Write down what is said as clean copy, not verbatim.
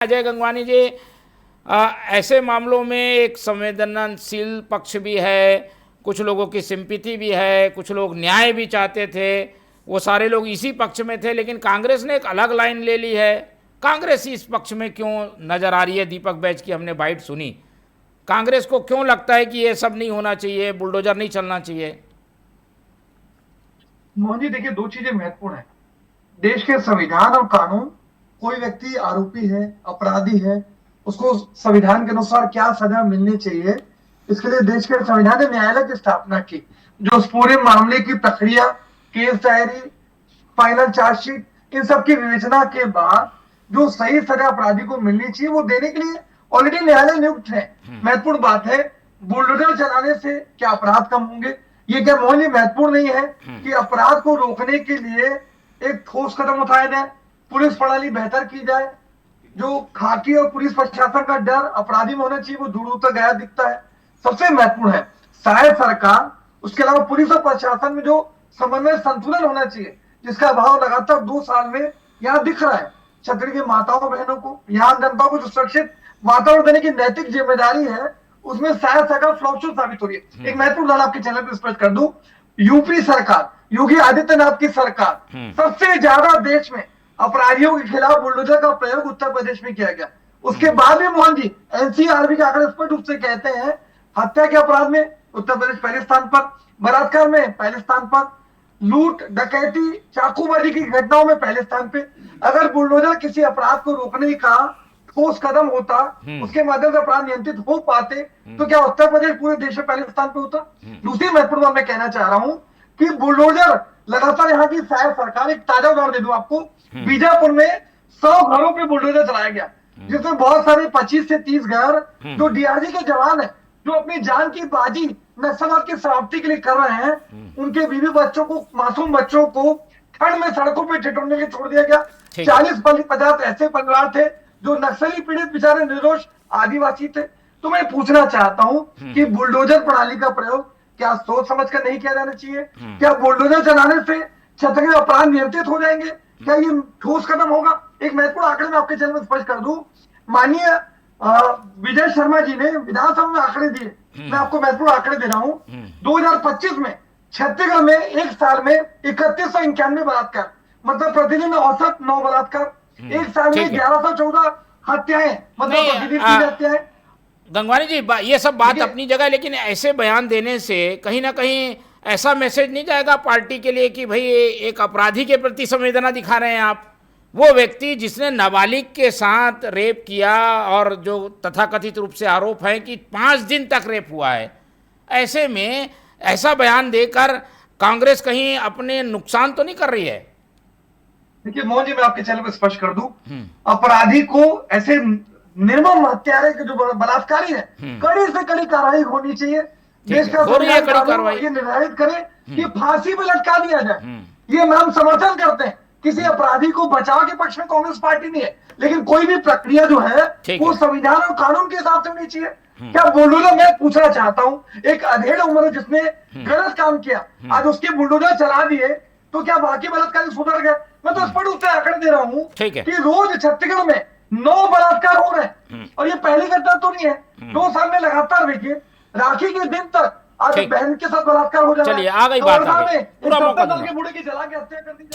अजय गंगवानी जी, ऐसे मामलों में एक संवेदनशील पक्ष भी है, कुछ लोगों की सिंपैथी भी है, कुछ लोग न्याय भी चाहते थे, वो सारे लोग इसी पक्ष में थे। लेकिन कांग्रेस ने एक अलग लाइन ले ली है। कांग्रेस इस पक्ष में क्यों नजर आ रही है? दीपक बैज की हमने बाइट सुनी। कांग्रेस को क्यों लगता है कि ये सब नहीं होना चाहिए, बुलडोजर नहीं चलना चाहिए? मोहन जी, देखिए, दो चीजें महत्वपूर्ण है। देश के संविधान और कानून, कोई व्यक्ति आरोपी है, अपराधी है, उसको संविधान के अनुसार क्या सजा मिलनी चाहिए, इसके लिए देश के संविधान ने न्यायालय की स्थापना की, जो उस पूरे मामले की प्रक्रिया, केस डायरी, फाइनल चार्जशीट, इन सब की विवेचना के बाद जो सही सजा अपराधी को मिलनी चाहिए वो देने के लिए ऑलरेडी न्यायालय नियुक्त है। महत्वपूर्ण बात है, बुलडोजर चलाने से क्या अपराध कम होंगे, ये क्या मोहन जी महत्वपूर्ण नहीं है कि अपराध को रोकने के लिए एक ठोस कदम उठाया जाए, पुलिस प्रणाली बेहतर की जाए, जो खाकी और पुलिस प्रशासन का डर अपराधी में होना चाहिए वो दूर दूर तक गया दिखता है। सबसे महत्वपूर्ण है शायद सरकार, उसके अलावा पुलिस और प्रशासन में जो समन्वय संतुलन होना चाहिए, जिसका अभाव लगातार 2 साल में यहाँ दिख रहा है। छत्तीसगढ़ की माताओं बहनों को, यहाँ जनता को जो सुरक्षित वातावरण देने की नैतिक जिम्मेदारी है, उसमें शायद सरकार फ्लॉपशूट साबित हो रही है। एक महत्वपूर्ण बात आपके चैनल पर स्पष्ट कर दूं, यूपी सरकार, योगी आदित्यनाथ की सरकार, सबसे ज्यादा देश में अपराधियों के खिलाफ बुलडोजर का प्रयोग उत्तर प्रदेश में किया गया। उसके बाद भी मोहन जी, एनसीआरबी के आंकड़े स्पष्ट रूप से कहते हैं, हत्या के अपराध में उत्तर प्रदेश पहले स्थान पर, बलात्कार में पहले स्थान पर, लूट, डकैती, चाकूबाजी की घटनाओं में पहले स्थान पे। अगर बुलडोजर किसी अपराध को रोकने का ठोस कदम होता, उसके माध्यम से अपराध नियंत्रित हो पाते, तो क्या उत्तर प्रदेश पूरे देश में पहले स्थान पे होता? दूसरी महत्वपूर्ण बात मैं कहना चाह रहा हूं कि बुलडोजर लगातार यहाँ की शायद सरकार, एक ताजा उदाहरण दे दूं आपको, बीजापुर में 100 घरों पे बुलडोजर चलाया गया, जिसमें बहुत सारे 25 से 30 घर जो डीआरजी के जवान है, जो अपनी जान की बाजी नक्सलवाद की समाप्ति के लिए कर रहे हैं, उनके बीवी बच्चों को, मासूम बच्चों को ठंड में सड़कों पे ठिठुरने के छोड़ दिया गया। 40-50 ऐसे परिवार थे जो नक्सली पीड़ित बेचारे निर्दोष आदिवासी थे। तो मैं पूछना चाहता हूं कि बुलडोजर प्रणाली का प्रयोग क्या सोच समझ कर नहीं किया जाना चाहिए? क्या बुलडोजर चलाने से छत्तीसगढ़ अपराध नियंत्रित हो जाएंगे? क्या ये ठोस कदम होगा? एक महत्वपूर्ण आंकड़े में आपके चैनल में स्पष्ट कर दूं, माननीय विजय शर्मा जी ने विधानसभा में आंकड़े दिए, मैं आपको महत्वपूर्ण आंकड़े दे रहा हूं। 2025 में छत्तीसगढ़ में एक साल में 3191 बलात्कार, मतलब प्रतिदिन औसत 9 बलात्कार, एक साल में 1114 हत्याएं, मतलब प्रतिदिन 3 हत्याएं। गंगवानी जी, ये सब बात अपनी जगह, लेकिन ऐसे बयान देने से कहीं ना कहीं ऐसा मैसेज नहीं जाएगा पार्टी के लिए कि भाई एक अपराधी के प्रति संवेदना दिखा रहे हैं आप? वो व्यक्ति जिसने नाबालिग के साथ रेप किया और जो तथाकथित रूप से आरोप है कि 5 दिन तक रेप हुआ है, ऐसे में ऐसा बयान देकर कांग्रेस कहीं अपने नुकसान तो नहीं कर रही है? देखिए मोहन जी, मैं आपके चैनल पर स्पष्ट कर दूं, अपराधी को, ऐसे निर्मम हत्यारे के जो बलात्कारी है, कड़ी से कड़ी कार्रवाई होनी चाहिए। देश का ये निर्धारित करे कि फांसी पर लटका दिया जाए। ये हम समर्थन करते हैं, किसी अपराधी को बचाव के पक्ष में कांग्रेस पार्टी नहीं है, लेकिन कोई भी प्रक्रिया जो है वो संविधान और कानून के हिसाब से होनी चाहिए। क्या बुलडोजर, मैं पूछना चाहता हूं, एक अधेड़ उम्र जिसने गलत काम किया, आज उसके बुलडोजर चला दिए, तो क्या बाकी बलात्कारी सुधर गए? मैं तो स्पष्ट रूप से आंकड़े दे रहा हूं कि रोज छत्तीसगढ़ में 9 बलात्कार हो रहे हैं, और ये पहली घटना तो नहीं है। 2 साल में लगातार देखिए, राखी के दिन तक आज बहन के साथ बलात्कार हो जाए। चलिए, आ गई बात, पूरा मौका बूढ़े की जला के हत्या कर दी।